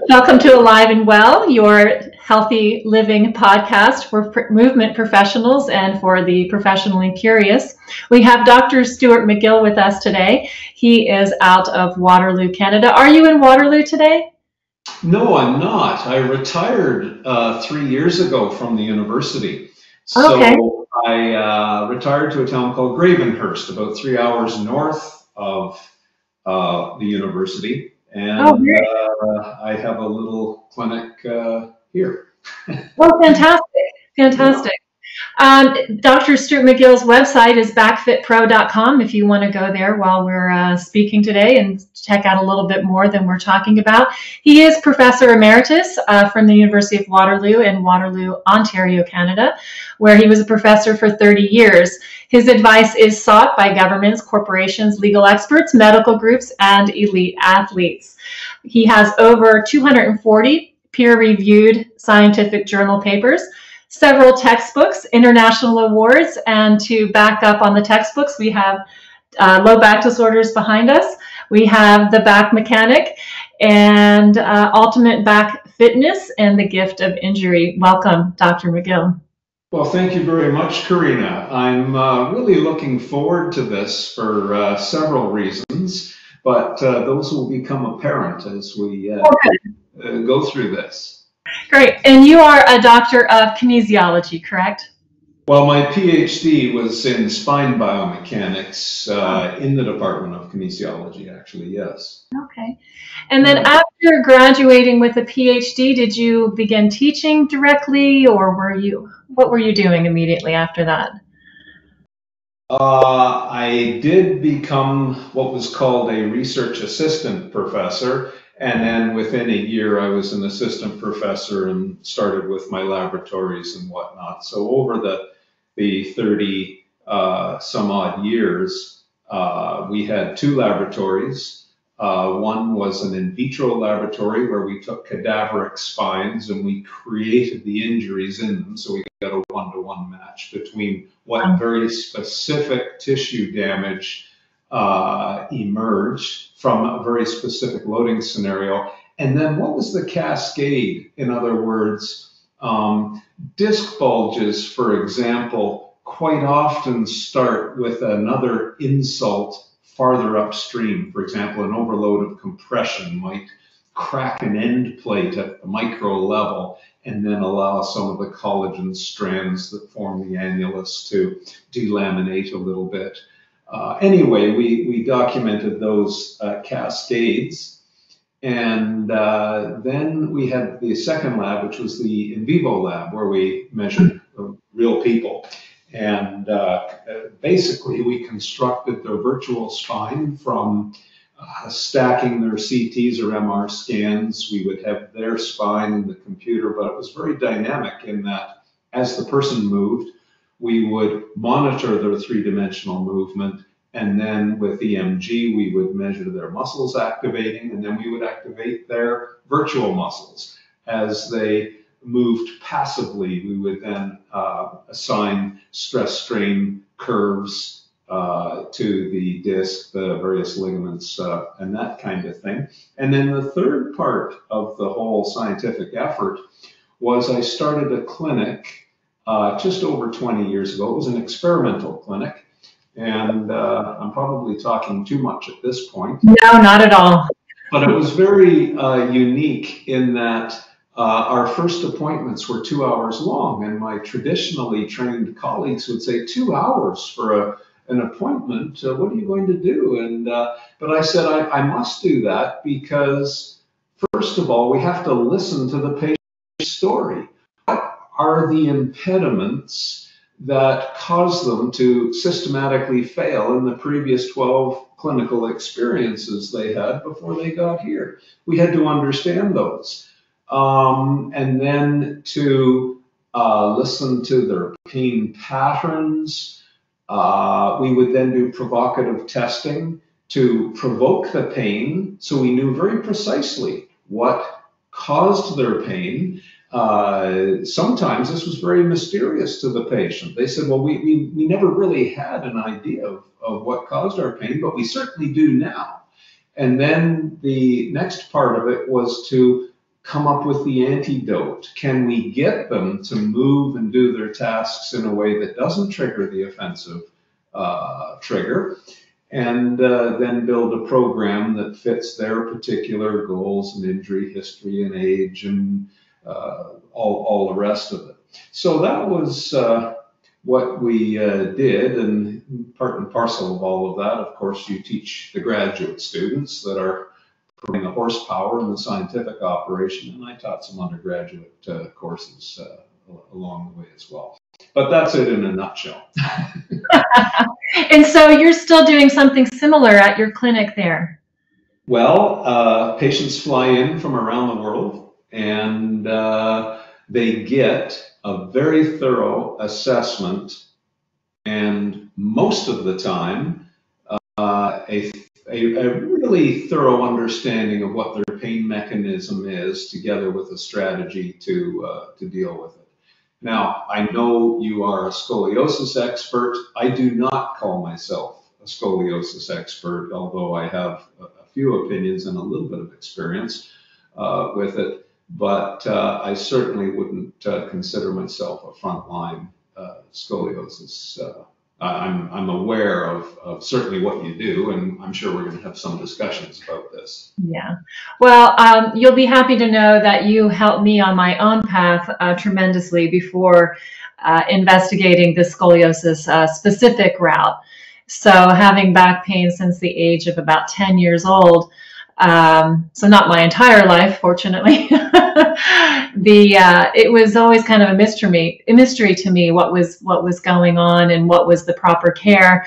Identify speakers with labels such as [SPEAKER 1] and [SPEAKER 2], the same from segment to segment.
[SPEAKER 1] Welcome to Alive and Well, your healthy living podcast for movement professionals and for the professionally curious. We have Dr. Stuart McGill with us today. He is out of Waterloo, Canada. Are you in Waterloo today?
[SPEAKER 2] No, I'm not. I retired 3 years ago from the university. So
[SPEAKER 1] okay.
[SPEAKER 2] I retired to a town called Gravenhurst, about 3 hours north of the university. And I have a little clinic here.
[SPEAKER 1] Oh, fantastic. Fantastic. Dr. Stuart McGill's website is backfitpro.com if you want to go there while we're speaking today and check out a little bit more than we're talking about. He is Professor Emeritus from the University of Waterloo in Waterloo, Ontario, Canada, where he was a professor for 30 years. His advice is sought by governments, corporations, legal experts, medical groups, and elite athletes. He has over 240 peer-reviewed scientific journal papers, several textbooks, international awards, and to back up on the textbooks, we have Low Back Disorders behind us. We have The Back Mechanic and Ultimate Back Fitness and The Gift of Injury. Welcome, Dr. McGill.
[SPEAKER 2] Well, thank you very much, Karina. I'm really looking forward to this for several reasons, but those will become apparent as we go through this.
[SPEAKER 1] Great. And you are a doctor of kinesiology, correct?
[SPEAKER 2] Well, my PhD was in spine biomechanics in the Department of Kinesiology, actually, yes.
[SPEAKER 1] Okay. And then after graduating with a PhD, did you begin teaching directly, or what were you doing immediately after that?
[SPEAKER 2] I did become what was called a research assistant professor. And then within a year, I was an assistant professor and started with my laboratories and whatnot. So over the 30 some odd years, we had two laboratories. One was an in vitro laboratory where we took cadaveric spines and we created the injuries in them. So we got a one-to-one match between what very specific tissue damage emerged from a very specific loading scenario. And then what was the cascade? In other words, disc bulges, for example, quite often start with another insult farther upstream. For example, an overload of compression might crack an end plate at the micro level and then allow some of the collagen strands that form the annulus to delaminate a little bit. Anyway, we documented those cascades, and then we had the second lab, which was the in vivo lab, where we measured real people. And basically, we constructed their virtual spine from stacking their CTs or MR scans. We would have their spine in the computer, but it was very dynamic in that as the person moved, we would monitor their three-dimensional movement, and then with EMG, we would measure their muscles activating, and then we would activate their virtual muscles. As they moved passively, we would then assign stress-strain curves to the disc, the various ligaments, and that kind of thing. And then the third part of the whole scientific effort was I started a clinic just over 20 years ago. It was an experimental clinic, and I'm probably talking too much at this point.
[SPEAKER 1] No, not at all.
[SPEAKER 2] But it was very unique in that our first appointments were 2 hours long, and my traditionally trained colleagues would say, 2 hours for an appointment, what are you going to do? And but I said, I must do that because, first of all, we have to listen to the patient's story. Are the impediments that cause them to systematically fail in the previous 12 clinical experiences they had before they got here? We had to understand those. And then to listen to their pain patterns. We would then do provocative testing to provoke the pain, so we knew very precisely what caused their pain. Sometimes this was very mysterious to the patient. They said, well, we never really had an idea of what caused our pain, but we certainly do now. And then the next part of it was to come up with the antidote? Can we get them to move and do their tasks in a way that doesn't trigger the offensive trigger? And then build a program that fits their particular goals and injury history and age and all the rest of it. So that was what we did, and part and parcel of all of that, of course, you teach the graduate students that are putting the horsepower in the scientific operation, and I taught some undergraduate courses along the way as well. But that's it in a nutshell.
[SPEAKER 1] And so you're still doing something similar at your clinic there?
[SPEAKER 2] Well, patients fly in from around the world, and they get a very thorough assessment, and most of the time, a really thorough understanding of what their pain mechanism is, together with a strategy to deal with it. Now, I know you are a scoliosis expert. I do not call myself a scoliosis expert, although I have a few opinions and a little bit of experience with it. But I certainly wouldn't consider myself a frontline scoliosis. I'm aware of certainly what you do, and I'm sure we're going to have some discussions about this.
[SPEAKER 1] Yeah. Well, you'll be happy to know that you helped me on my own path tremendously before investigating the scoliosis specific route. So having back pain since the age of about 10 years old, so not my entire life, fortunately, it was always kind of a mystery to me what was going on and what was the proper care.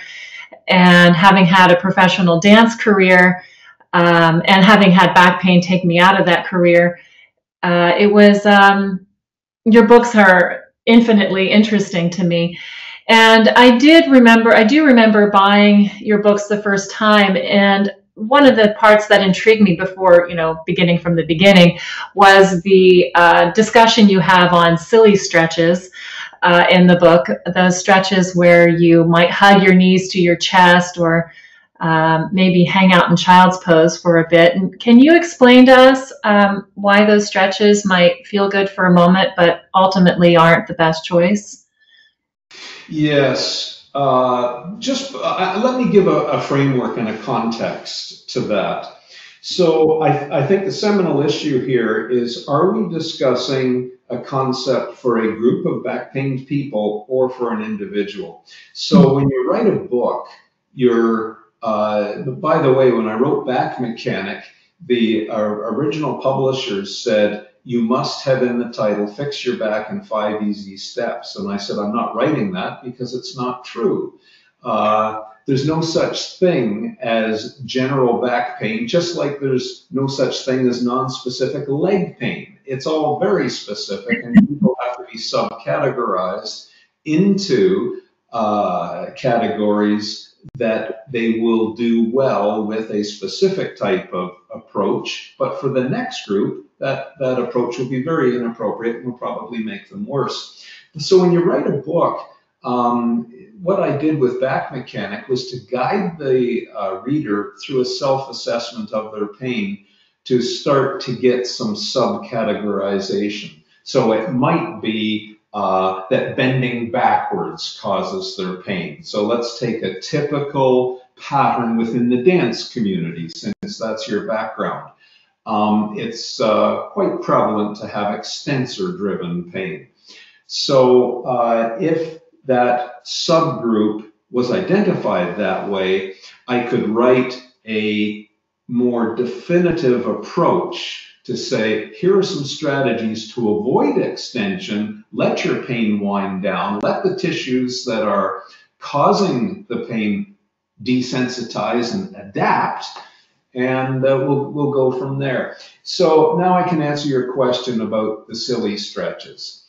[SPEAKER 1] And having had a professional dance career and having had back pain take me out of that career, it was your books are infinitely interesting to me. And I do remember buying your books the first time, and one of the parts that intrigued me before, beginning from the beginning, was the discussion you have on silly stretches in the book, those stretches where you might hug your knees to your chest or maybe hang out in child's pose for a bit. And can you explain to us why those stretches might feel good for a moment, but ultimately aren't the best choice?
[SPEAKER 2] Yes. Let me give a framework and a context to that. So I think the seminal issue here is, are we discussing a concept for a group of back pain people or for an individual? So when you write a book, by the way, when I wrote Back Mechanic, the original publishers said, you must have in the title, Fix Your Back in 5 Easy Steps. And I said, I'm not writing that because it's not true. There's no such thing as general back pain, just like there's no such thing as non-specific leg pain. It's all very specific, and people have to be subcategorized into categories that they will do well with a specific type of approach. But for the next group, that approach will be very inappropriate and will probably make them worse. So when you write a book, what I did with Back Mechanic was to guide the reader through a self-assessment of their pain to start to get some subcategorization. So it might be that bending backwards causes their pain. So let's take a typical pattern within the dance community, since that's your background. It's quite prevalent to have extensor-driven pain. So if that subgroup was identified that way, I could write a more definitive approach to say, here are some strategies to avoid extension, let your pain wind down, let the tissues that are causing the pain desensitize and adapt, and we'll go from there. So now I can answer your question about the silly stretches.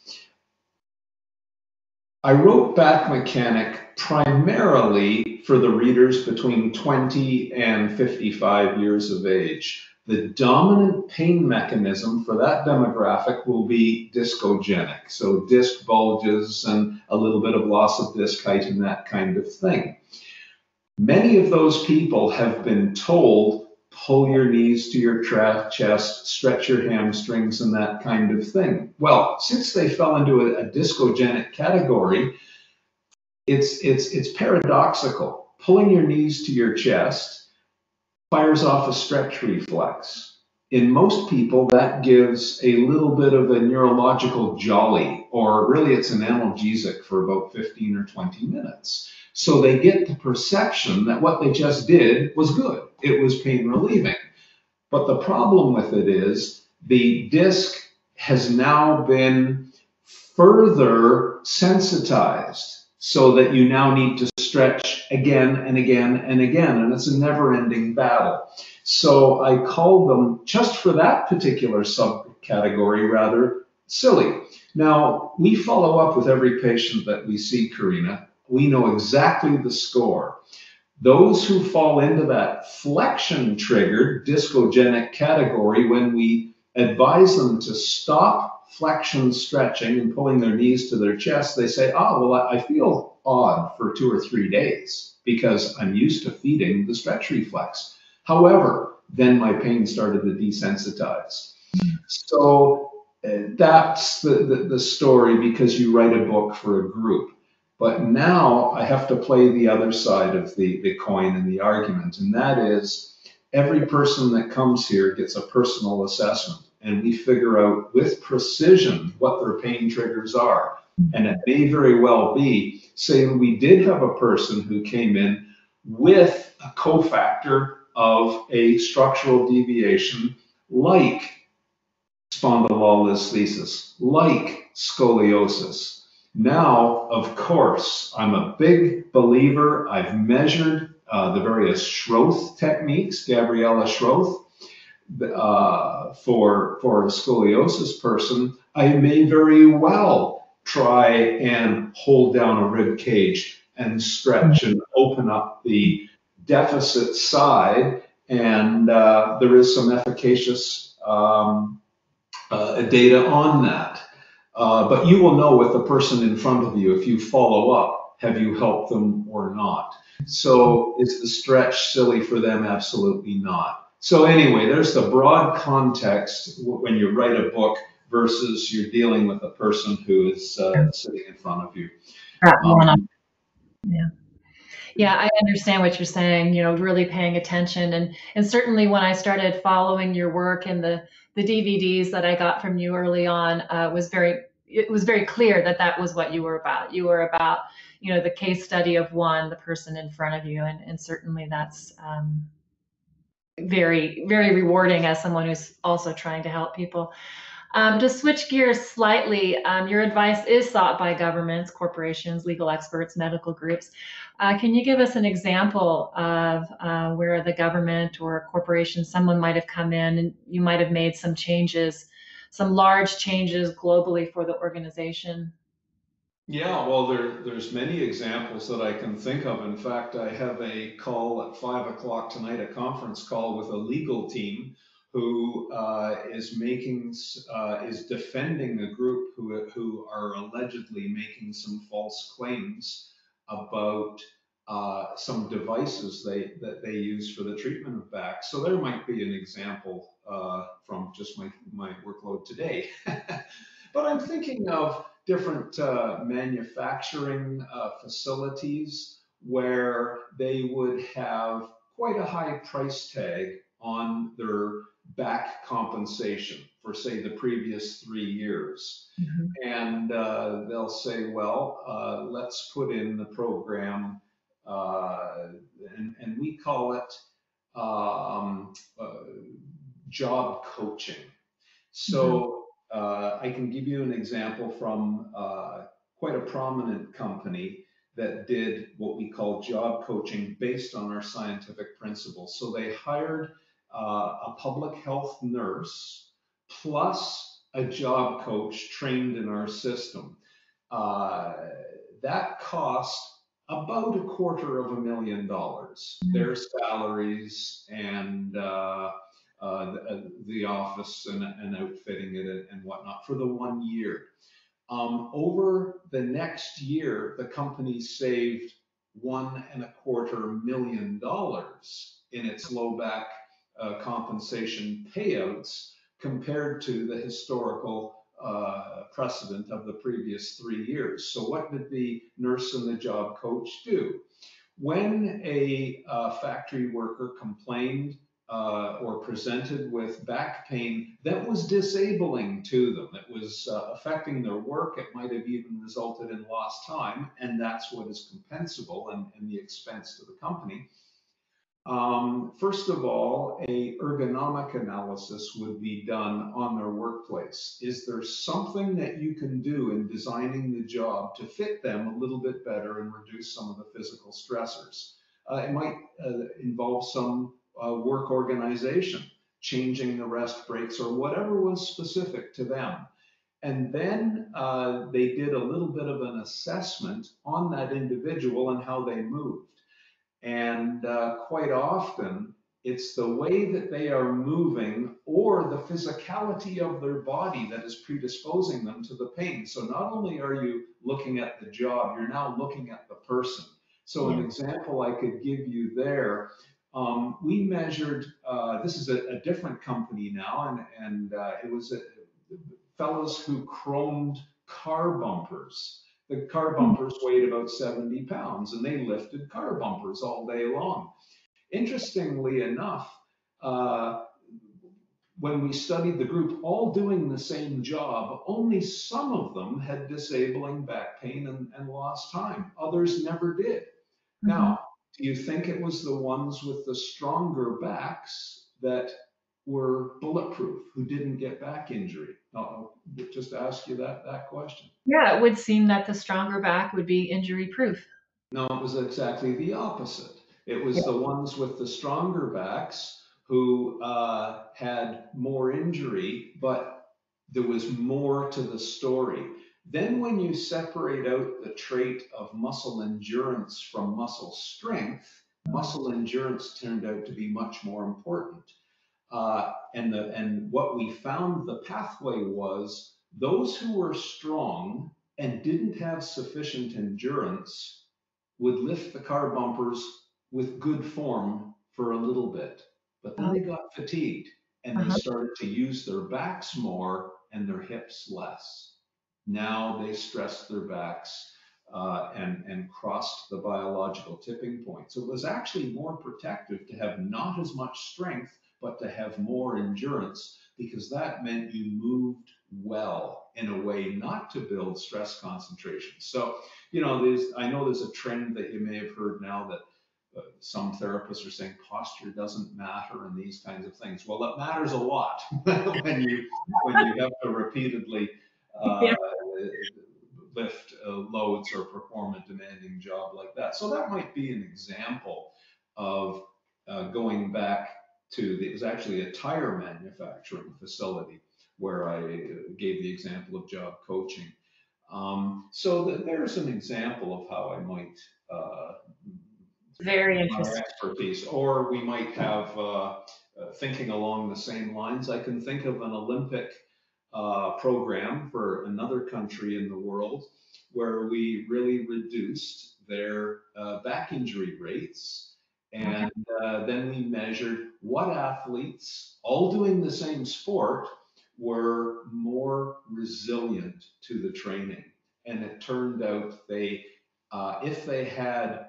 [SPEAKER 2] I wrote Back Mechanic primarily for the readers between 20 and 55 years of age. The dominant pain mechanism for that demographic will be discogenic, so disc bulges and a little bit of loss of disc height and that kind of thing. Many of those people have been told pull your knees to your chest, stretch your hamstrings, and that kind of thing. Well, since they fell into a discogenic category, it's paradoxical. Pulling your knees to your chest fires off a stretch reflex. In most people, that gives a little bit of a neurological jolly, or really it's an analgesic for about 15 or 20 minutes. So they get the perception that what they just did was good. It was pain relieving. But the problem with it is the disc has now been further sensitized so that you now need to stretch again and again and again, and it's a never-ending battle. So I call them, just for that particular subcategory, rather silly. Now, we follow up with every patient that we see, Karina. We know exactly the score. Those who fall into that flexion-triggered discogenic category, when we advise them to stop flexion stretching and pulling their knees to their chest, they say, oh, well, I feel odd for 2 or 3 days because I'm used to feeding the stretch reflex. However, then my pain started to desensitize. So that's the story, because you write a book for a group. But now I have to play the other side of the coin and the argument, and that is every person that comes here gets a personal assessment, and we figure out with precision what their pain triggers are. And it may very well be, say we did have a person who came in with a cofactor of a structural deviation like spondylolisthesis, like scoliosis. Now, of course, I'm a big believer. I've measured the various Schroth techniques, Gabriella Schroth, for a scoliosis person. I may very well try and hold down a rib cage and stretch and open up the deficit side, and there is some efficacious data on that. But you will know with the person in front of you, if you follow up, have you helped them or not? So is the stretch silly for them? Absolutely not. So anyway, there's the broad context when you write a book versus you're dealing with a person who is sitting in front of you.
[SPEAKER 1] Yeah, I understand what you're saying, really paying attention. And certainly when I started following your work and the DVDs that I got from you early on, it was very clear that was what you were about. You were about, the case study of the person in front of you. And certainly that's very, very rewarding as someone who's also trying to help people. To switch gears slightly, your advice is sought by governments, corporations, legal experts, medical groups. Can you give us an example of where the government or corporation, someone might have come in and you might have made some changes, some large changes globally for the organization?
[SPEAKER 2] Yeah, well, there's many examples that I can think of. In fact, I have a call at 5 o'clock tonight, a conference call with a legal team who is defending a group who are allegedly making some false claims about some devices that they use for the treatment of back. So there might be an example from just my workload today. But I'm thinking of different manufacturing facilities where they would have quite a high price tag on their back compensation for, say, the previous 3 years. Mm-hmm. And they'll say, well, let's put in the program, and we call it job coaching. So I can give you an example from quite a prominent company that did what we call job coaching based on our scientific principles. So they hired a public health nurse plus a job coach trained in our system. That cost about $250,000, their salaries and the office and outfitting it and whatnot for the 1 year. Over the next year, the company saved $1.25 million in its low back compensation payouts compared to the historical precedent of the previous 3 years. So what did the nurse and the job coach do? When a factory worker complained or presented with back pain that was disabling to them, it was affecting their work, it might have even resulted in lost time, and that's what is compensable and the expense to the company. First of all, a ergonomic analysis would be done on their workplace. Is there something that you can do in designing the job to fit them a little bit better and reduce some of the physical stressors? It might involve some work organization, changing the rest breaks or whatever was specific to them. And then they did a little bit of an assessment on that individual and how they moved. And quite often, it's the way that they are moving or the physicality of their body that is predisposing them to the pain. So not only are you looking at the job, you're now looking at the person. So an example I could give you there, we measured, this is a different company now, and it was fellows who chromed car bumpers. The car bumpers weighed about 70 pounds, and they lifted car bumpers all day long. Interestingly enough, when we studied the group all doing the same job, only some of them had disabling back pain and lost time. Others never did. Now, do you think it was the ones with the stronger backs that were bulletproof, who didn't get back injury? I'll just ask you that question.
[SPEAKER 1] Yeah, it would seem that the stronger back would be injury proof.
[SPEAKER 2] No, it was exactly the opposite. It was the ones with the stronger backs who had more injury, but there was more to the story. Then when you separate out the trait of muscle endurance from muscle strength, muscle endurance turned out to be much more important. And what we found the pathway was those who were strong and didn't have sufficient endurance would lift the car bumpers with good form for a little bit, but then they got fatigued and they started to use their backs more and their hips less. Now they stressed their backs and crossed the biological tipping point. So it was actually more protective to have not as much strength, but to have more endurance, because that meant you moved well in a way not to build stress concentration. So, you know, I know there's a trend that you may have heard now that some therapists are saying posture doesn't matter and these kinds of things. Well, it matters a lot when you have to repeatedly lift loads or perform a demanding job like that. So that might be an example of going back to, it was actually a tire manufacturing facility where I gave the example of job coaching. So there's an example of how I might
[SPEAKER 1] very interesting
[SPEAKER 2] expertise, or we might have thinking along the same lines. I can think of an Olympic program for another country in the world where we really reduced their back injury rates. And then we measured what athletes, all doing the same sport, were more resilient to the training. And it turned out they, if they had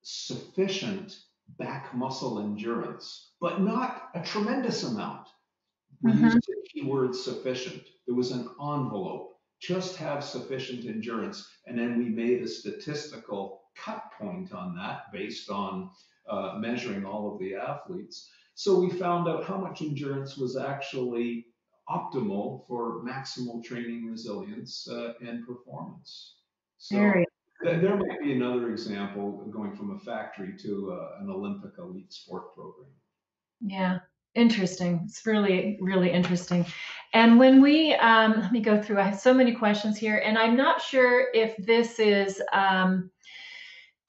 [SPEAKER 2] sufficient back muscle endurance, but not a tremendous amount, we used the keyword sufficient. There was an envelope, just have sufficient endurance. And then we made a statistical cut point on that based on measuring all of the athletes. So we found out how much endurance was actually optimal for maximal training resilience and performance. So there might be another example going from a factory to an Olympic elite sport program.
[SPEAKER 1] Yeah, interesting. It's really, really interesting. And when we, let me go through, I have so many questions here, and I'm not sure if this is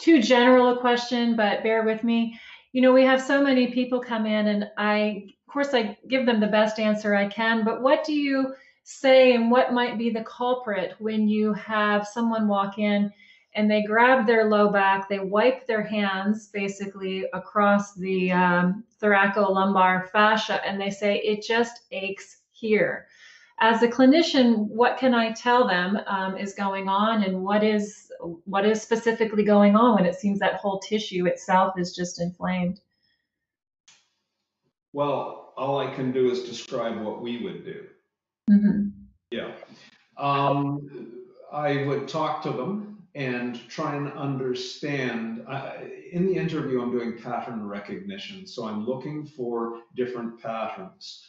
[SPEAKER 1] too general a question, but bear with me. You know, we have so many people come in, and of course, I give them the best answer I can, but what do you say and what might be the culprit when you have someone walk in and they grab their low back, they wipe their hands basically across the thoracolumbar fascia, and they say, it just aches here. As a clinician, what can I tell them is going on, and what is specifically going on when it seems that whole tissue itself is just inflamed?
[SPEAKER 2] Well, all I can do is describe what we would do.
[SPEAKER 1] Mm-hmm.
[SPEAKER 2] Yeah. I would talk to them and try and understand. In the interview, I'm doing pattern recognition, so I'm looking for different patterns.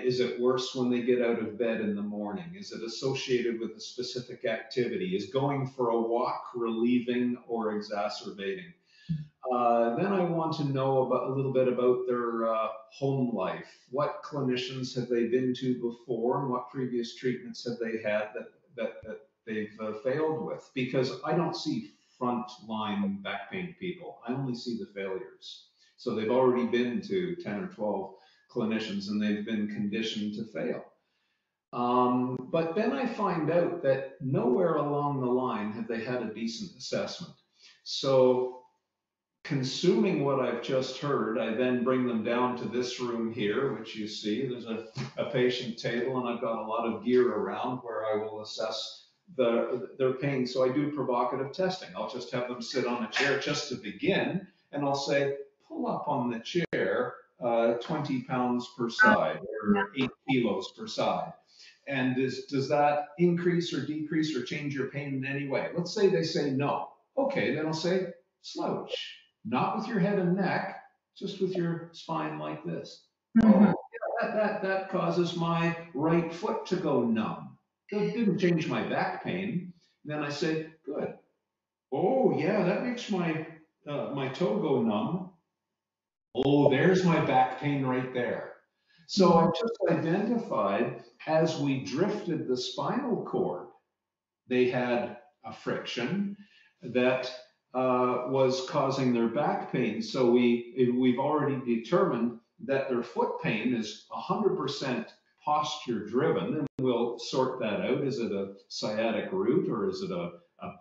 [SPEAKER 2] Is it worse when they get out of bed in the morning? Is it associated with a specific activity? Is going for a walk relieving or exacerbating? Then I want to know a little bit about their home life. What clinicians have they been to before, and what previous treatments have they had that they've failed with? Because I don't see frontline back pain people. I only see the failures. So they've already been to 10 or 12 clinicians, and they've been conditioned to fail. But then I find out that nowhere along the line have they had a decent assessment. So consuming what I've just heard, I then bring them down to this room here, which you see. There's a patient table, and I've got a lot of gear around where I will assess their pain. So I do provocative testing. I'll just have them sit on a chair just to begin, and I'll say, pull up on the chair 20 pounds per side, or 8 kilos per side. And does that increase or decrease or change your pain in any way? Let's say they say no. Okay, then I'll say, slouch. Not with your head and neck, just with your spine like this.
[SPEAKER 1] Mm-hmm.
[SPEAKER 2] Oh, yeah, that causes my right foot to go numb. That didn't change my back pain. Then I say, good. Oh, yeah, that makes my toe go numb. Oh, there's my back pain right there. So I just identified, as we drifted the spinal cord, they had a friction that was causing their back pain. So we've already determined that their foot pain is 100% posture driven, and we'll sort that out. Is it a sciatic root, or is it a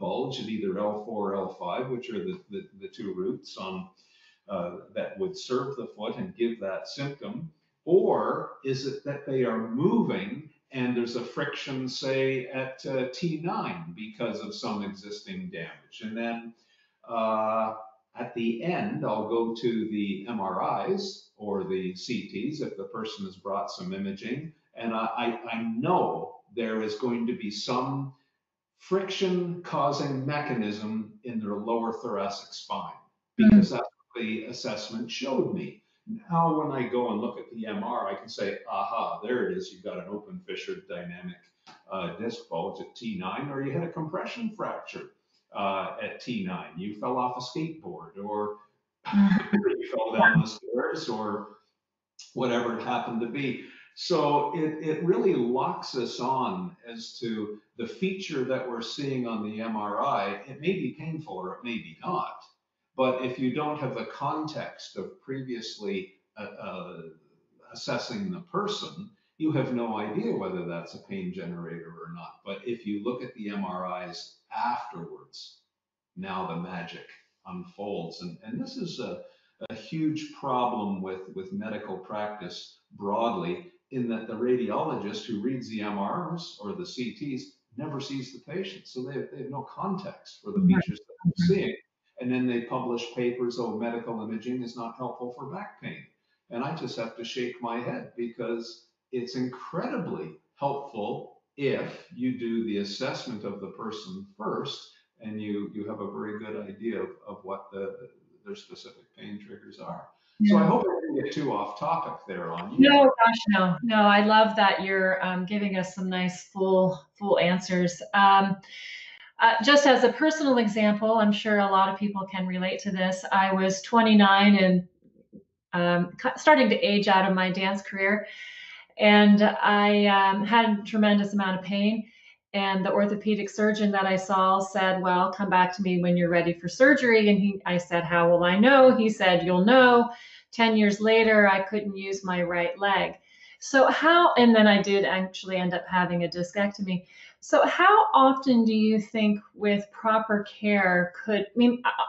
[SPEAKER 2] bulge at either L4 or L5, which are the two roots on that would serve the foot and give that symptom? Or is it that they are moving and there's a friction, say, at T9 because of some existing damage? And then at the end, I'll go to the MRIs or the CTs if the person has brought some imaging, and I know there is going to be some friction causing mechanism in their lower thoracic spine, because that's what the assessment showed me. Now, when I go and look at the MR, I can say, aha, there it is. You've got an open fissured dynamic disc bulge at T9, or you had a compression fracture at T9. You fell off a skateboard, or you fell down the stairs, or whatever it happened to be. So it really locks us on as to the feature that we're seeing on the MRI. It may be painful or it may be not. But if you don't have the context of previously assessing the person, you have no idea whether that's a pain generator or not. But if you look at the MRIs afterwards, now the magic unfolds. And this is a huge problem with medical practice broadly, in that the radiologist who reads the MRs or the CTs never sees the patient. So they have no context for the features that they're seeing. And then they publish papers, oh, medical imaging is not helpful for back pain. And I just have to shake my head, because it's incredibly helpful if you do the assessment of the person first, and you have a very good idea of what their specific pain triggers are. So I hope I didn't get too off topic there on you.
[SPEAKER 1] No, gosh, no. I love that you're giving us some nice full answers. Just as a personal example, I'm sure a lot of people can relate to this. I was 29 and starting to age out of my dance career, and I had a tremendous amount of pain. And the orthopedic surgeon that I saw said, well, come back to me when you're ready for surgery. And I said, how will I know? He said, you'll know. 10 years later, I couldn't use my right leg. So and then I did actually end up having a discectomy. So how often do you think with proper care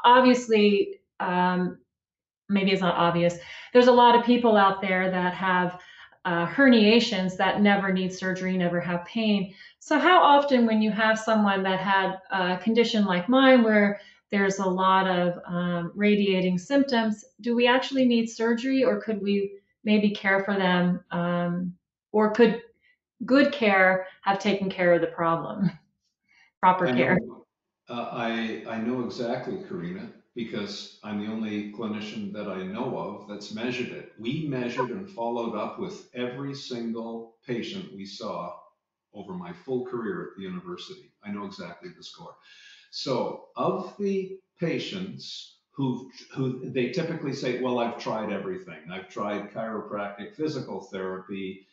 [SPEAKER 1] obviously, maybe it's not obvious. There's a lot of people out there that have herniations that never need surgery, never have pain. So how often when you have someone that had a condition like mine where there's a lot of radiating symptoms, do we actually need surgery, or could we maybe care for them? Or could good care have taken care of the problem? Proper
[SPEAKER 2] I
[SPEAKER 1] care.
[SPEAKER 2] know, I know exactly, Karina, because I'm the only clinician that I know of that's measured it. We measured and followed up with every single patient we saw over my full career at the university. I know exactly the score. So of the patients who they typically say, well, I've tried everything. I've tried chiropractic, physical therapy,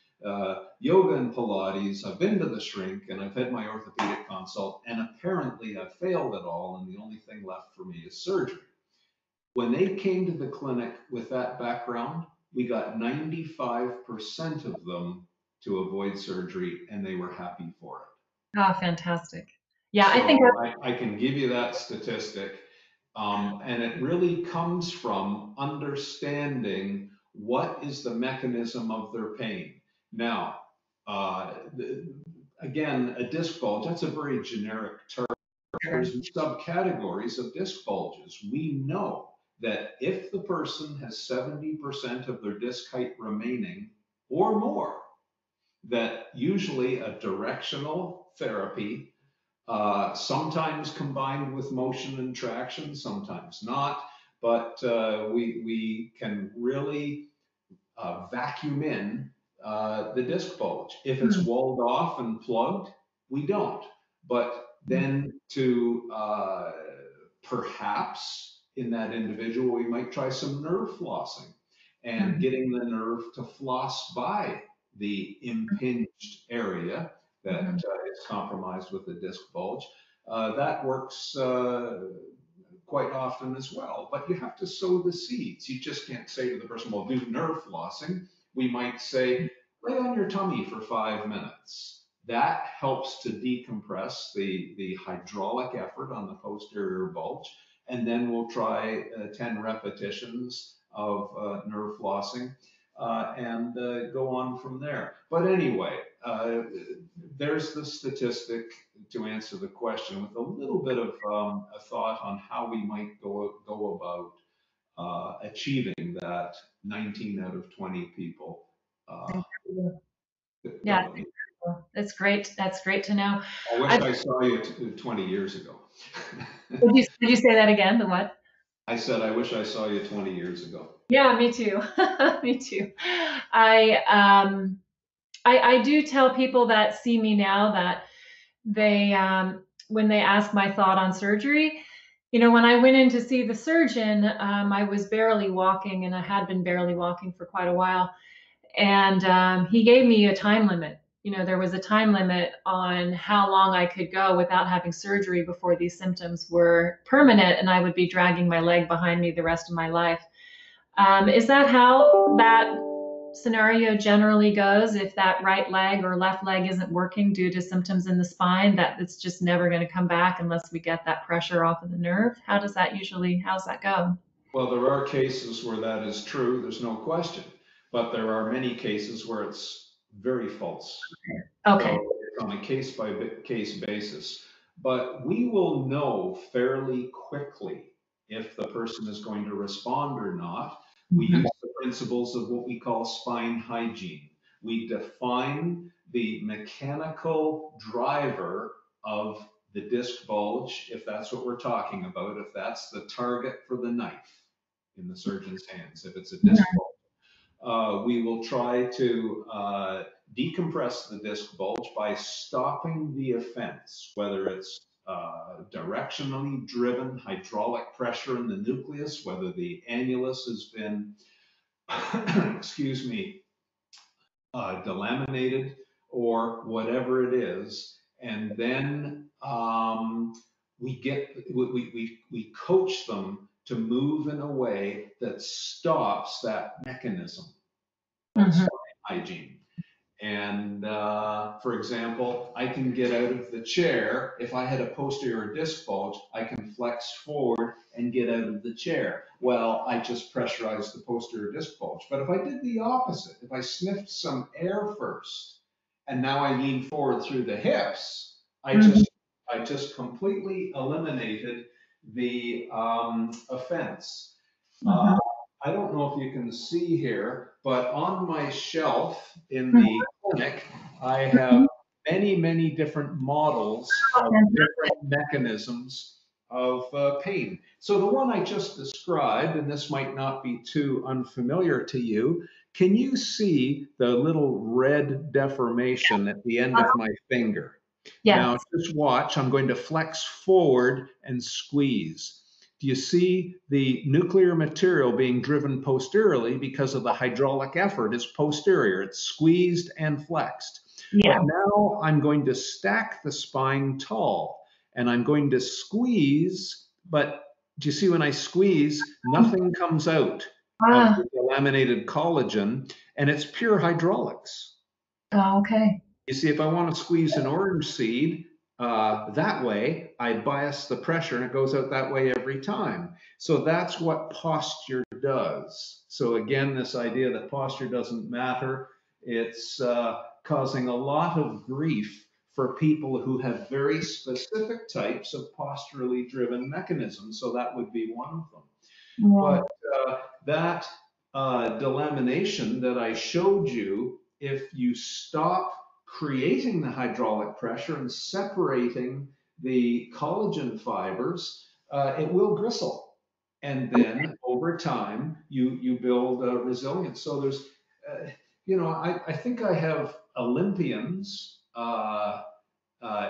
[SPEAKER 2] yoga and Pilates. I've been to the shrink and I've had my orthopedic consult, and apparently I've failed at all. And the only thing left for me is surgery. When they came to the clinic with that background, we got 95% of them to avoid surgery, and they were happy for it.
[SPEAKER 1] Oh, fantastic. Yeah, I think
[SPEAKER 2] So I can give you that statistic. And it really comes from understanding what is the mechanism of their pain. Now, again, a disc bulge, that's a very generic term. There's subcategories of disc bulges. We know that if the person has 70% of their disc height remaining or more, that usually a directional therapy, sometimes combined with motion and traction, sometimes not, but we can really vacuum in the disc bulge. If it's walled off and plugged, we don't. But then to perhaps in that individual, we might try some nerve flossing and getting the nerve to floss by the impinged area that is compromised with the disc bulge. That works quite often as well. But you have to sow the seeds. You just can't say to the person, well, do nerve flossing. We might say, lay on your tummy for 5 minutes. That helps to decompress the hydraulic effort on the posterior bulge. And then we'll try 10 repetitions of nerve flossing and go on from there. But anyway, there's the statistic to answer the question with a little bit of a thought on how we might go about achieving that 19 out of 20 people.
[SPEAKER 1] Yeah, that's great. That's great to know.
[SPEAKER 2] I wish I saw you 20 years ago.
[SPEAKER 1] Did you say that again? The what?
[SPEAKER 2] I said, I wish I saw you 20 years ago.
[SPEAKER 1] Yeah, me too. Me too. I do tell people that see me now that they, when they ask my thought on surgery, when I went in to see the surgeon, I was barely walking, and I had been barely walking for quite a while. And he gave me a time limit. There was a time limit on how long I could go without having surgery before these symptoms were permanent, and I would be dragging my leg behind me the rest of my life. Is that how that scenario generally goes? If that right leg or left leg isn't working due to symptoms in the spine, that it's just never going to come back unless we get that pressure off of the nerve? How's that go?
[SPEAKER 2] Well, there are cases where that is true, there's no question. But there are many cases where it's very false.
[SPEAKER 1] Okay.
[SPEAKER 2] So it's on a case by case basis. But we will know fairly quickly if the person is going to respond or not. We use the principles of what we call spine hygiene. We define the mechanical driver of the disc bulge, if that's what we're talking about, if that's the target for the knife in the surgeon's hands, if it's a disc bulge. We will try to decompress the disc bulge by stopping the offense, whether it's directionally driven hydraulic pressure in the nucleus, whether the annulus has been, excuse me, delaminated, or whatever it is. And then we coach them to move in a way that stops that mechanism of spine hygiene. And for example, I can get out of the chair. If I had a posterior disc bulge, I can flex forward and get out of the chair. Well, I just pressurized the posterior disc bulge. But if I did the opposite, if I sniffed some air first, and now I lean forward through the hips, I just completely eliminated the offense. I don't know if you can see here, but on my shelf in the clinic, I have many, many different models of different mechanisms of pain. So the one I just described, and this might not be too unfamiliar to you, can you see the little red deformation at the end of my finger?
[SPEAKER 1] Yes.
[SPEAKER 2] Now just watch, I'm going to flex forward and squeeze. Do you see the nuclear material being driven posteriorly because of the hydraulic effort? It's posterior, it's squeezed and flexed.
[SPEAKER 1] Yeah.
[SPEAKER 2] But now I'm going to stack the spine tall and I'm going to squeeze, but do you see when I squeeze, nothing comes out of the laminated collagen and it's pure hydraulics.
[SPEAKER 1] Oh, okay.
[SPEAKER 2] You see, if I want to squeeze an orange seed, that way, I bias the pressure and it goes out that way every time. So that's what posture does. So again, this idea that posture doesn't matter, it's causing a lot of grief for people who have very specific types of posturally driven mechanisms. So that would be one of them.
[SPEAKER 1] Yeah.
[SPEAKER 2] But that delamination that I showed you, if you stop creating the hydraulic pressure and separating the collagen fibers, it will gristle. And then over time, you build resilience. So there's, I think I have Olympians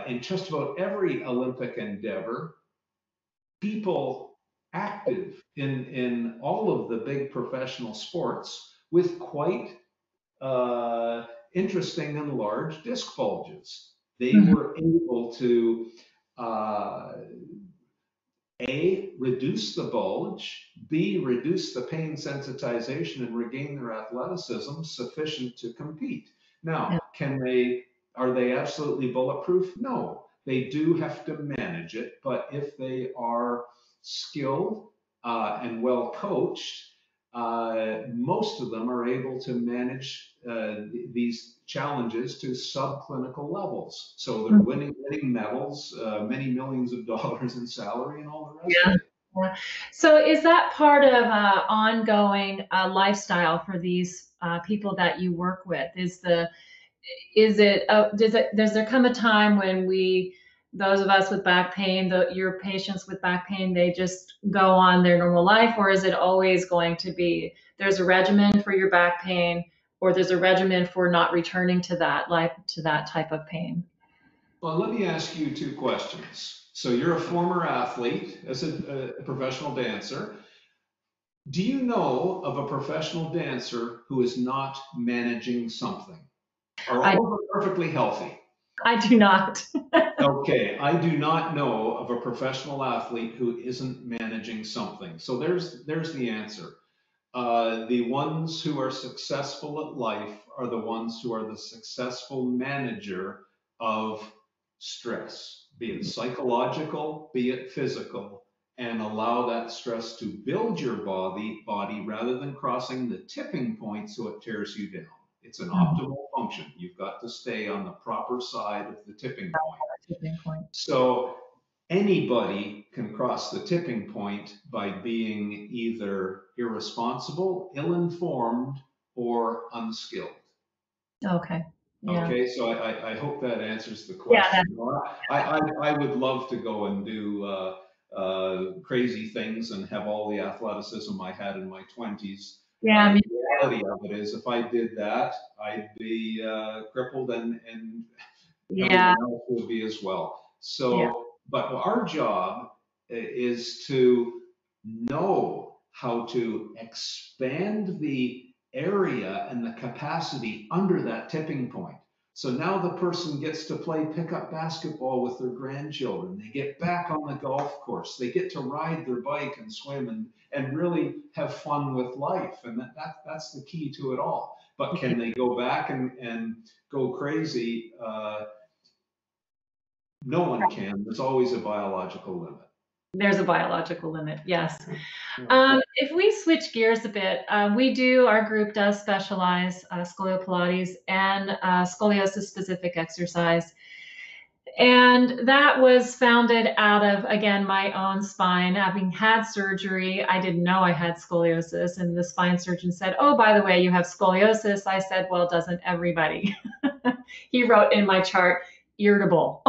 [SPEAKER 2] in just about every Olympic endeavor, people active in all of the big professional sports with quite interesting and large disc bulges. They were able to A, reduce the bulge, B, reduce the pain sensitization and regain their athleticism sufficient to compete. Now, are they absolutely bulletproof? No, they do have to manage it, but if they are skilled and well coached, most of them are able to manage these challenges to subclinical levels. So they're winning medals, many millions of dollars in salary, and all the rest of it.
[SPEAKER 1] Yeah. So is that part of ongoing lifestyle for these people that you work with? Does there come a time when those of us with back pain, your patients with back pain, they just go on their normal life, or is it always going to be there's a regimen for your back pain, or there's a regimen for not returning to that type of pain?
[SPEAKER 2] Well, let me ask you two questions. So you're a former athlete, as a professional dancer. Do you know of a professional dancer who is not managing something? Are all of them perfectly healthy?
[SPEAKER 1] I do not.
[SPEAKER 2] Okay, I do not know of a professional athlete who isn't managing something. So there's the answer. The ones who are successful at life are the ones who are the successful manager of stress, be it psychological, be it physical, and allow that stress to build your body rather than crossing the tipping point so it tears you down. It's an optimal function. You've got to stay on the proper side of the tipping point. So anybody can cross the tipping point by being either irresponsible, ill-informed, or unskilled.
[SPEAKER 1] Okay. Yeah.
[SPEAKER 2] Okay, so I hope that answers the question. Yeah, I would love to go and do crazy things and have all the athleticism I had in my 20s.
[SPEAKER 1] Yeah.
[SPEAKER 2] The reality of it is, if I did that, I'd be crippled and everyone else would be as well. So, but our job is to know how to expand the area and the capacity under that tipping point. So now the person gets to play pickup basketball with their grandchildren. They get back on the golf course. They get to ride their bike and swim and really have fun with life. And that's the key to it all. But can they go back and go crazy? No one can. There's always a biological limit.
[SPEAKER 1] There's a biological limit, yes. If we switch gears a bit, our group does specialize Scoliopilates and scoliosis-specific exercise. And that was founded out of, again, my own spine. Having had surgery, I didn't know I had scoliosis. And the spine surgeon said, oh, by the way, you have scoliosis. I said, well, doesn't everybody? He wrote in my chart, irritable.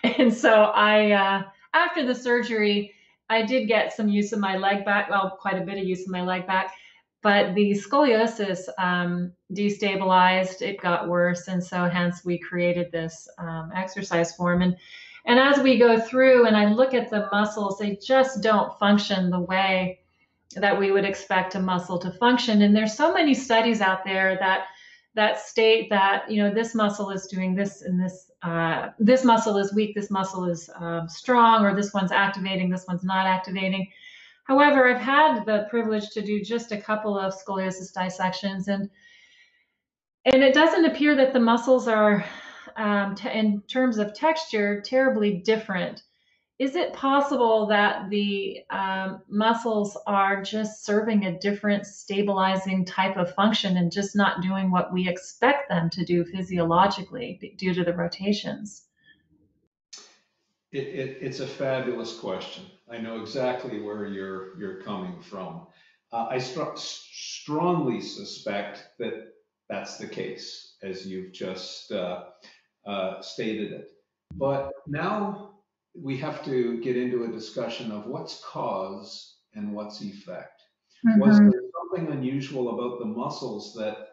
[SPEAKER 1] And so after the surgery, I did get some use of my leg back, well, quite a bit of use of my leg back, but the scoliosis destabilized, it got worse, and so hence we created this exercise form. And as we go through and I look at the muscles, they just don't function the way that we would expect a muscle to function. And there's so many studies out there that state that, you know, this muscle is doing this and this muscle is weak, this muscle is strong, or this one's activating, this one's not activating. However, I've had the privilege to do just a couple of scoliosis dissections, and it doesn't appear that the muscles are, in terms of texture, terribly different. Is it possible that the muscles are just serving a different stabilizing type of function and just not doing what we expect them to do physiologically due to the rotations?
[SPEAKER 2] It's a fabulous question. I know exactly where you're coming from. I strongly suspect that that's the case, as you've just stated it. But now we have to get into a discussion of what's cause and what's effect. Mm-hmm. Was there something unusual about the muscles that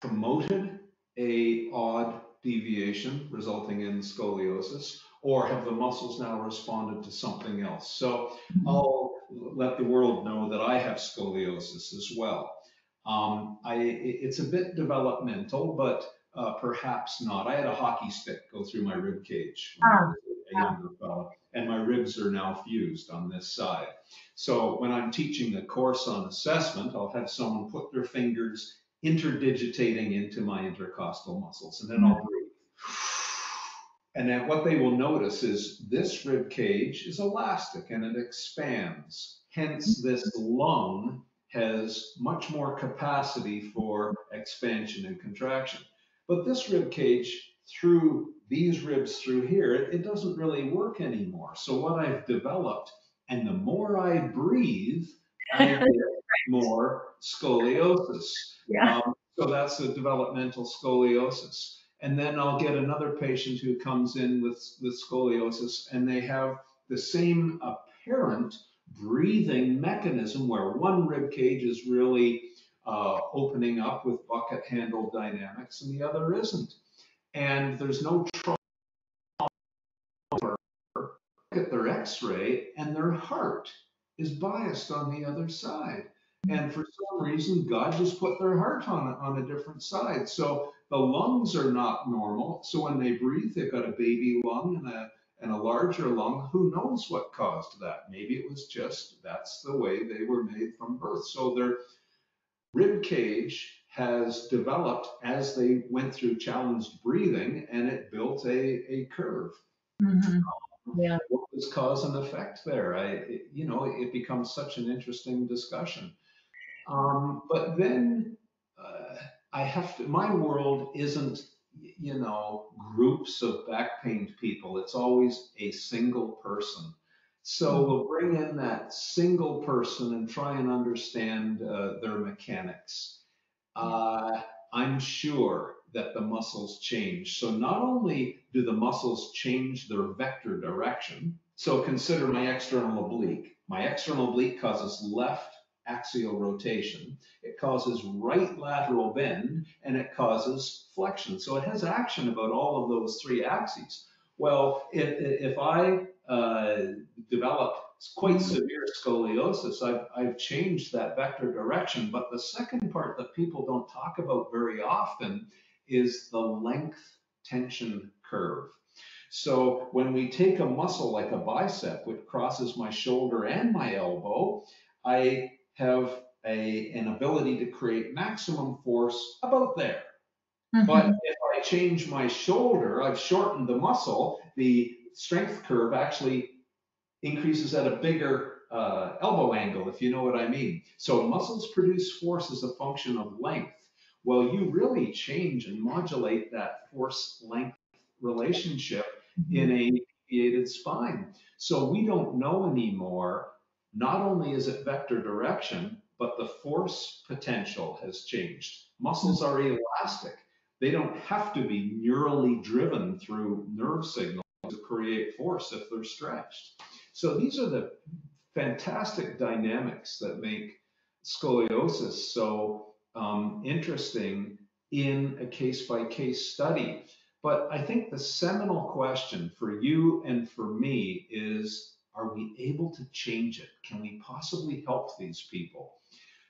[SPEAKER 2] promoted a odd deviation resulting in scoliosis, or have the muscles now responded to something else? So I'll let the world know that I have scoliosis as well. It's a bit developmental, but perhaps not. I had a hockey stick go through my rib cage when I was a younger fellow, and my ribs are now fused on this side. So when I'm teaching a course on assessment, I'll have someone put their fingers interdigitating into my intercostal muscles, and then I'll breathe. And then what they will notice is this rib cage is elastic and it expands. Hence, this lung has much more capacity for expansion and contraction. But this rib cage, through these ribs through here, it doesn't really work anymore. So what I've developed, and the more I breathe, I get more scoliosis. Yeah. So that's the developmental scoliosis. And then I'll get another patient who comes in with scoliosis, and they have the same apparent breathing mechanism where one rib cage is really opening up with bucket handle dynamics and the other isn't. And there's no trauma. Look at their x-ray, and their heart is biased on the other side. And for some reason, God just put their heart on a different side. So the lungs are not normal. So when they breathe, they've got a baby lung and a larger lung. Who knows what caused that? Maybe it was just that's the way they were made from birth. So their rib cage has developed as they went through challenged breathing, and it built a curve. Mm-hmm. Yeah. What was cause and effect there? It becomes such an interesting discussion. But then my world isn't, groups of back pained people. It's always a single person. So we'll bring in that single person and try and understand their mechanics. I'm sure that the muscles change. So not only do the muscles change their vector direction, so consider my external oblique. My external oblique causes left axial rotation, it causes right lateral bend, and it causes flexion. So it has action about all of those three axes. Well, if I develop quite severe scoliosis, I've changed that vector direction. But the second part that people don't talk about very often is the length tension curve. So when we take a muscle like a bicep, which crosses my shoulder and my elbow, I have an ability to create maximum force about there. But if I change my shoulder, I've shortened the muscle, the strength curve actually increases at a bigger elbow angle, if you know what I mean. So muscles produce force as a function of length. Well, you really change and modulate that force-length relationship in a deviated spine. So we don't know anymore, not only is it vector direction, but the force potential has changed. Muscles are elastic. They don't have to be neurally driven through nerve signals to create force if they're stretched. So these are the fantastic dynamics that make scoliosis so interesting in a case-by-case study. But I think the seminal question for you and for me is, are we able to change it? Can we possibly help these people?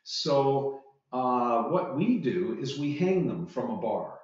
[SPEAKER 2] So what we do is we hang them from a bar.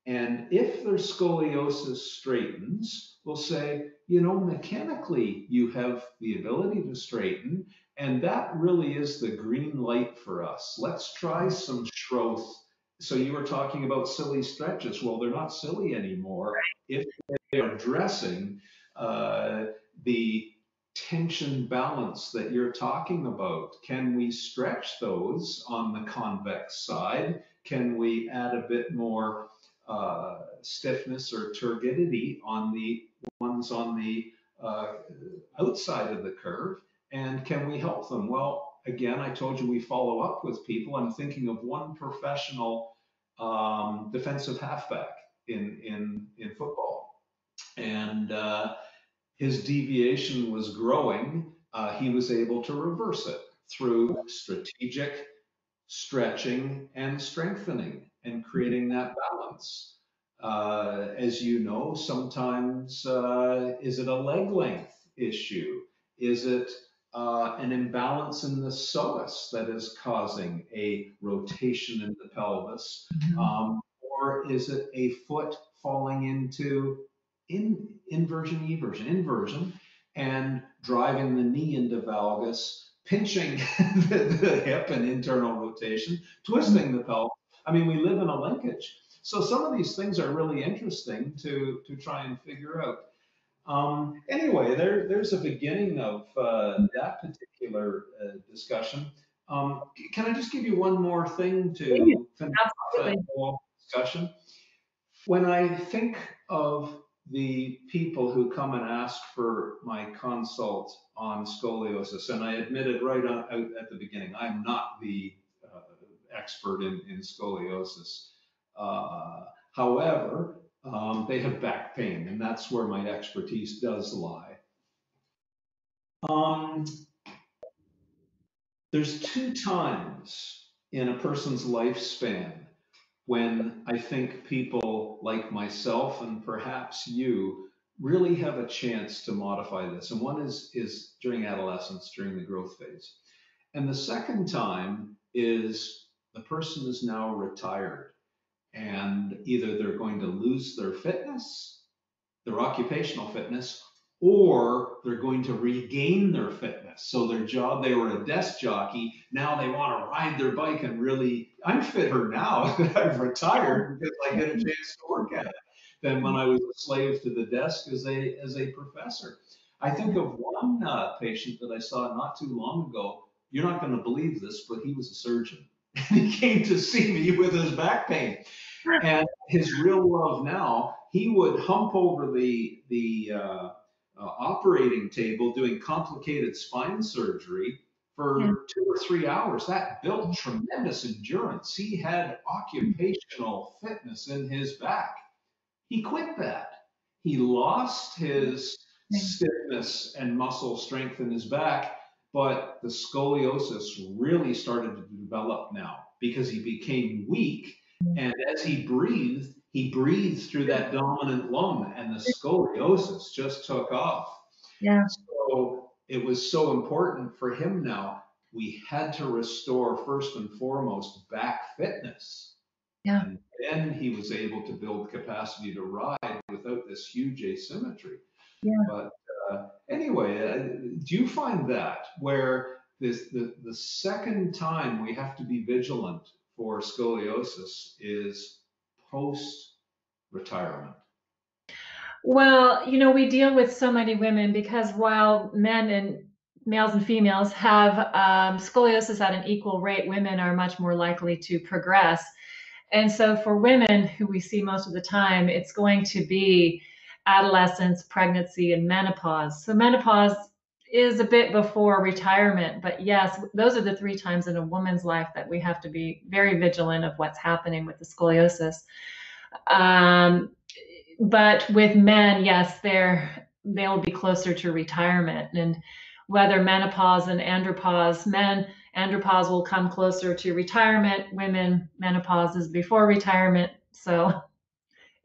[SPEAKER 2] And if their scoliosis straightens, we'll say, you know, mechanically, you have the ability to straighten, and that really is the green light for us. Let's try some Schroth. So you were talking about silly stretches. Well, they're not silly anymore if they are addressing the tension balance that you're talking about. Can we stretch those on the convex side? Can we add a bit more stiffness or turgidity on the ones on the outside of the curve? And can we help them? Well, again, I told you we follow up with people. I'm thinking of one professional defensive halfback in football, and his deviation was growing. He was able to reverse it through strategic stretching and strengthening and creating that balance. As you know, sometimes is it a leg length issue? Is it an imbalance in the psoas that is causing a rotation in the pelvis? Or is it a foot falling into inversion, and driving the knee into valgus, pinching the hip and internal rotation, twisting the pelvis? I mean, we live in a linkage. So some of these things are really interesting to try and figure out. Anyway, there's a beginning of that particular discussion. Can I just give you one more thing to finish that whole discussion? When I think of the people who come and ask for my consult on scoliosis, and I admitted right out at the beginning, I'm not the expert in scoliosis. However, they have back pain, and that's where my expertise does lie. There's two times in a person's lifespan when I think people like myself and perhaps you really have a chance to modify this. And one is during adolescence, during the growth phase. And the second time is the person is now retired, and either they're going to lose their fitness, their occupational fitness, or they're going to regain their fitness. So their job, they were a desk jockey, now they want to ride their bike and really, I'm fitter now that I've retired because I get a chance to work at it than when I was a slave to the desk as a professor. I think of one patient that I saw not too long ago. You're not going to believe this, but he was a surgeon. He came to see me with his back pain. And his real love now, he would hump over the operating table doing complicated spine surgery for 2 or 3 hours. That built tremendous endurance. He had occupational fitness in his back. He quit that. He lost his stiffness and muscle strength in his back, but the scoliosis really started to develop now because he became weak. And as he breathed through that dominant lung, and the scoliosis just took off.
[SPEAKER 1] Yeah.
[SPEAKER 2] So it was so important for him now. We had to restore first and foremost back fitness.
[SPEAKER 1] Yeah.
[SPEAKER 2] And then he was able to build capacity to ride without this huge asymmetry.
[SPEAKER 1] Yeah.
[SPEAKER 2] But anyway, do you find that where the second time we have to be vigilant for scoliosis is post retirement?
[SPEAKER 1] Well, we deal with so many women because while men and males and females have scoliosis at an equal rate, women are much more likely to progress. And so for women who we see most of the time, it's going to be adolescence, pregnancy, and menopause. So menopause is a bit before retirement, but yes, those are the 3 times in a woman's life that we have to be very vigilant of what's happening with the scoliosis. But with men, yes, they'll be closer to retirement. And whether menopause and andropause, andropause will come closer to retirement. Women, menopause is before retirement. So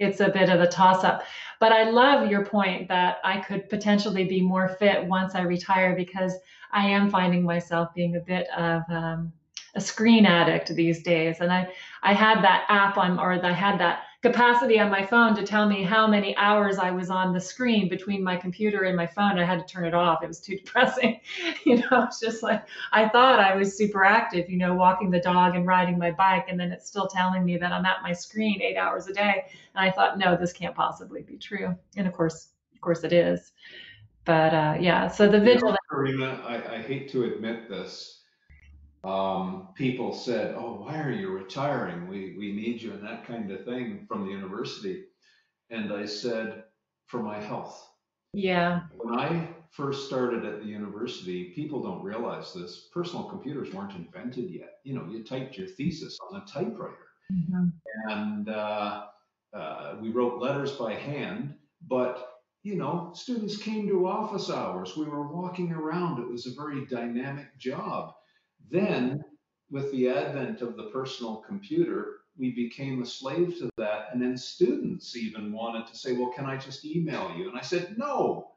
[SPEAKER 1] it's a bit of a toss up. But I love your point that I could potentially be more fit once I retire, because I am finding myself being a bit of a screen addict these days. And I had that app I had that capacity on my phone to tell me how many hours I was on the screen between my computer and my phone. I had to turn it off. It was too depressing. It's just like, I thought I was super active, walking the dog and riding my bike. And then it's still telling me that I'm at my screen 8 hours a day. And I thought, no, this can't possibly be true. And of course it is. But yeah, so the vigilance.
[SPEAKER 2] Karina, I hate to admit this. People said, "Oh, why are you retiring? We need you," and that kind of thing from the university. And I said, "For my health."
[SPEAKER 1] Yeah.
[SPEAKER 2] When I first started at the university, people don't realize this. Personal computers weren't invented yet. You typed your thesis on a typewriter,
[SPEAKER 1] Mm-hmm.
[SPEAKER 2] and we wrote letters by hand. But students came to office hours. We were walking around. It was a very dynamic job. Then, with the advent of the personal computer, we became a slave to that. And then students even wanted to say, "Well, can I just email you?" And I said, "No,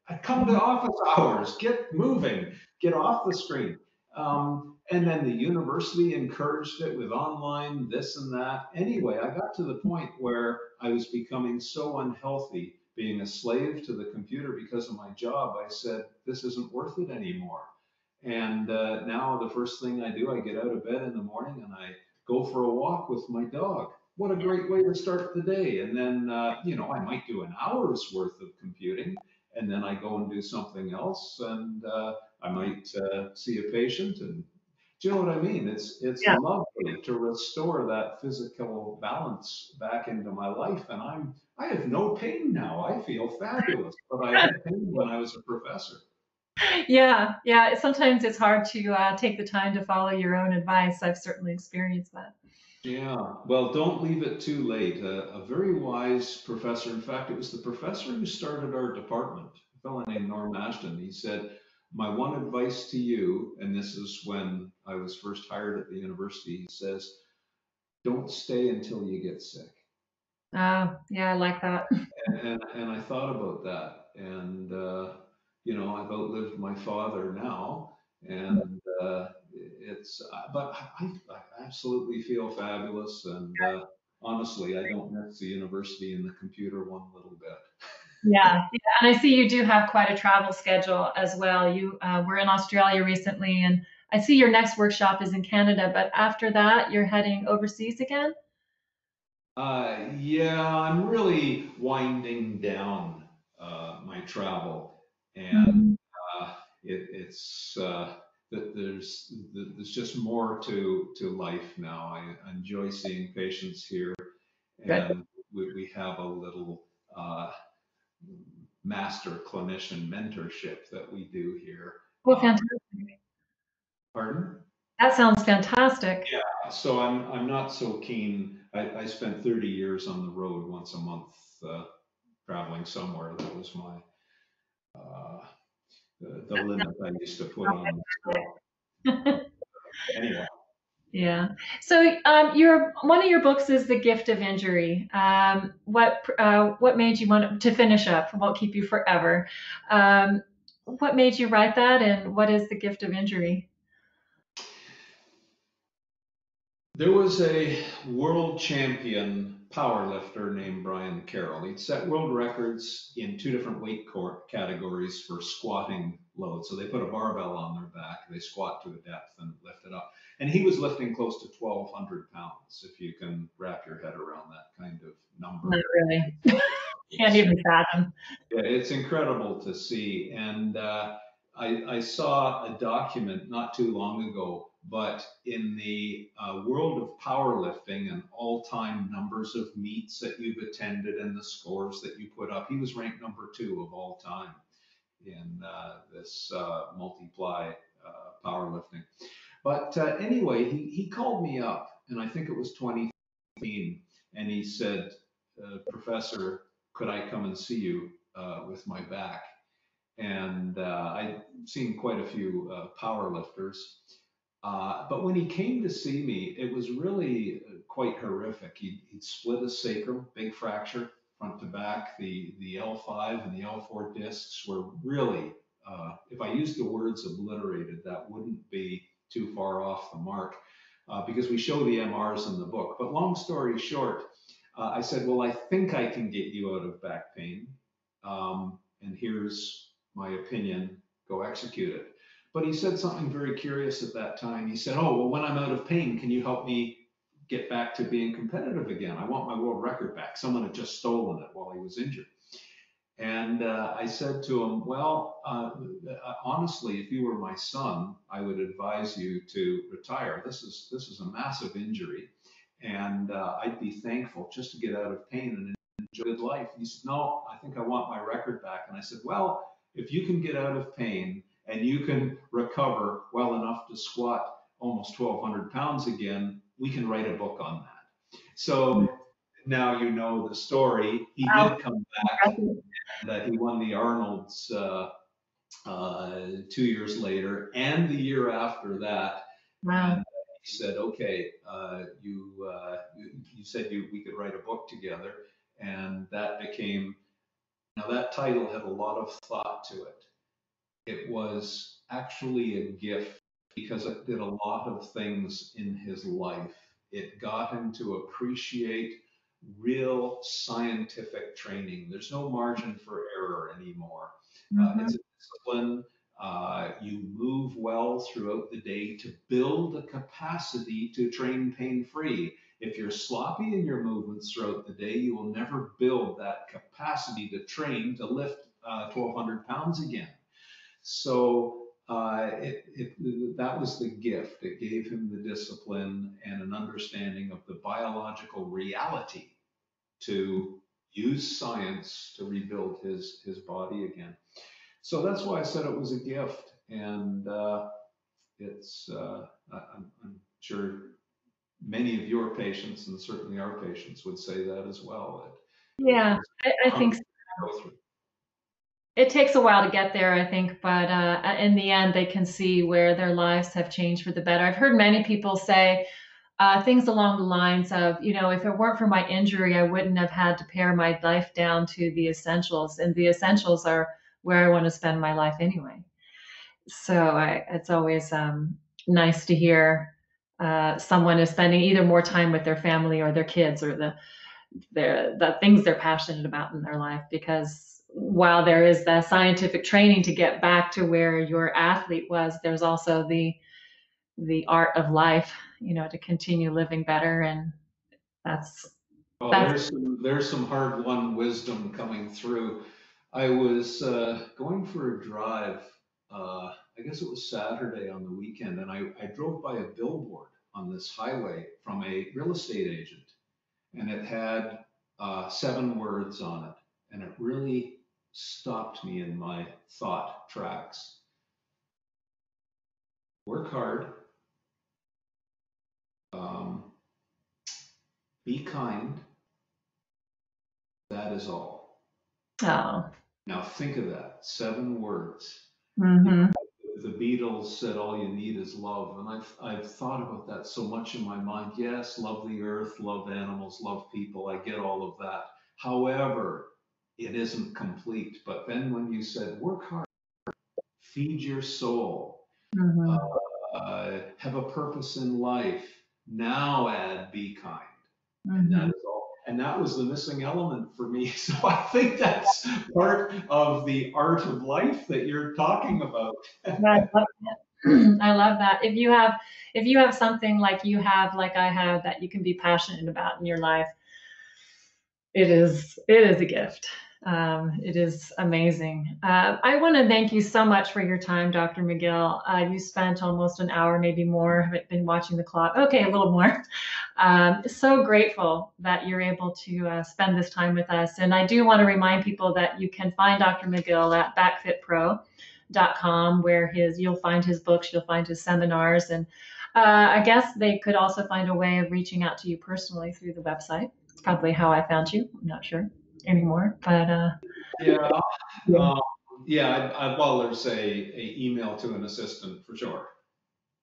[SPEAKER 2] I come to office hours. Get moving. Get off the screen." And then the university encouraged it with online this and that. Anyway, I got to the point where I was becoming so unhealthy, being a slave to the computer because of my job. I said, this isn't worth it anymore. And now the first thing I do, I get out of bed in the morning and I go for a walk with my dog. What a great way to start the day. And then, I might do an hour's worth of computing, and then I go and do something else, and I might see a patient. And do you know what I mean? It's
[SPEAKER 1] Yeah.
[SPEAKER 2] lovely to restore that physical balance back into my life. And I have no pain now. I feel fabulous, but I had pain when I was a professor.
[SPEAKER 1] Yeah. Sometimes it's hard to take the time to follow your own advice. I've certainly experienced that.
[SPEAKER 2] Yeah, well, don't leave it too late. A very wise professor, in fact, it was the professor who started our department, a fellow named Norm Ashton. He said, "My one advice to you," and this is when I was first hired at the university, he says, "Don't stay until you get sick."
[SPEAKER 1] Oh, yeah, I like that.
[SPEAKER 2] And I thought about that. And, I've outlived my father now. And but I absolutely feel fabulous. And honestly, I don't miss the university and the computer one little bit.
[SPEAKER 1] Yeah. And I see you do have quite a travel schedule as well. You were in Australia recently, and I see your next workshop is in Canada, but after that, you're heading overseas again?
[SPEAKER 2] Yeah, I'm really winding down my travel, and
[SPEAKER 1] Mhm.
[SPEAKER 2] it's that there's just more to life now. I enjoy seeing patients here,
[SPEAKER 1] Good.
[SPEAKER 2] and we have a little master clinician mentorship that we do here.
[SPEAKER 1] Well, fantastic.
[SPEAKER 2] Pardon?
[SPEAKER 1] That sounds fantastic.
[SPEAKER 2] Yeah, so I'm not so keen. I spent 30 years on the road once a month, traveling somewhere. That was my uh, the limit I used to put on myself. Anyway,
[SPEAKER 1] Yeah. So your one of your books is The Gift of Injury. What made you want to finish up? Won't keep you forever. what made you write that, and what is the gift of injury?
[SPEAKER 2] There was a world champion powerlifter named Brian Carroll. He'd set world records in 2 different weight categories for squatting loads. So they put a barbell on their back, they squat to a depth and lift it up. And he was lifting close to 1,200 pounds, if you can wrap your head around that kind of number.
[SPEAKER 1] Not really. Can't even fathom.
[SPEAKER 2] Yeah, it's incredible to see. And I saw a document not too long ago, but in the world of powerlifting and all-time numbers of meets that you've attended and the scores that you put up, he was ranked number 2 of all time in this multiply powerlifting. But anyway, he called me up, and I think it was 2015, and he said, Professor, could I come and see you with my back? And I'd seen quite a few power lifters. But when he came to see me, it was really quite horrific. He'd split his sacrum, big fracture, front to back. The L5 and the L4 discs were really, if I used the words obliterated, that wouldn't be too far off the mark because we show the MRs in the book. But long story short, I said, well, I think I can get you out of back pain. And here's my opinion, go execute it. But he said something very curious at that time. He said, oh, well, when I'm out of pain, can you help me get back to being competitive again? I want my world record back. Someone had just stolen it while he was injured. And I said to him, well, honestly, if you were my son, I would advise you to retire. This is a massive injury. And I'd be thankful just to get out of pain and enjoy good life. And he said, no, I think I want my record back. And I said, well, if you can get out of pain and you can recover well enough to squat almost 1,200 pounds again, we can write a book on that. So now you know the story. He did come back, and he won the Arnold's 2 years later and the year after that.
[SPEAKER 1] Wow.
[SPEAKER 2] And he said, okay, you said we could write a book together. And that became, now that title had a lot of thought to it. It was actually a gift because it did a lot of things in his life. It got him to appreciate real scientific training. There's no margin for error anymore. It's a discipline. You move well throughout the day to build a capacity to train pain-free. If you're sloppy in your movements throughout the day, you will never build that capacity to train to lift 1,200 pounds again. So that was the gift. It gave him the discipline and an understanding of the biological reality to use science to rebuild his body again. So that's why I said it was a gift. And it's I'm sure many of your patients, and certainly our patients, would say that as well.
[SPEAKER 1] Yeah, I think so. It takes a while to get there, I think, but in the end, they can see where their lives have changed for the better. I've heard many people say things along the lines of, if it weren't for my injury, I wouldn't have had to pare my life down to the essentials, and the essentials are where I want to spend my life anyway. So it's always nice to hear someone is spending either more time with their family or their kids or the things they're passionate about in their life, because while there is the scientific training to get back to where your athlete was, there's also the art of life, to continue living better. And
[SPEAKER 2] there's some hard-won wisdom coming through. I was going for a drive, I guess it was Saturday on the weekend, and I drove by a billboard on this highway from a real estate agent, and it had 7 words on it, and it really stopped me in my thought tracks. Work hard, be kind, that is all.
[SPEAKER 1] Oh.
[SPEAKER 2] Now think of that, 7 words.
[SPEAKER 1] Mm-hmm.
[SPEAKER 2] The Beatles said all you need is love, and I've thought about that so much in my mind. Yes, love the earth, love animals, love people, I get all of that. However, it isn't complete. But then when you said work hard, feed your soul, have a purpose in life. Now add be kind. And that is all. And that was the missing element for me. So I think that's part of the art of life that you're talking about.
[SPEAKER 1] I love that. I love that. If you have something like you have, like I have, that you can be passionate about in your life, it is a gift. It is amazing. I want to thank you so much for your time, Dr. McGill. You spent almost an hour, maybe more. I've been watching the clock. Okay, a little more. So grateful that you're able to spend this time with us. And I do want to remind people that you can find Dr. McGill at backfitpro.com, where you'll find his books, you'll find his seminars, and I guess they could also find a way of reaching out to you personally through the website. It's probably how I found you. I'm not sure anymore, but
[SPEAKER 2] Yeah.
[SPEAKER 1] yeah.
[SPEAKER 2] Well, there's a email to an assistant for sure.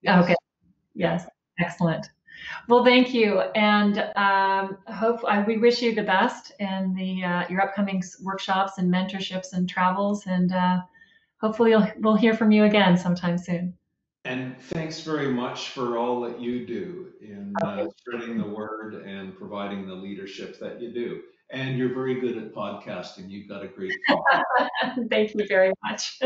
[SPEAKER 1] Yes. Okay. Yes. Yeah. Excellent. Well, thank you, and we wish you the best in your upcoming workshops and mentorships and travels, and hopefully we'll hear from you again sometime soon.
[SPEAKER 2] And thanks very much for all that you do in spreading the word and providing the leadership that you do. And you're very good at podcasting. You've got a great phone.
[SPEAKER 1] Thank you very much.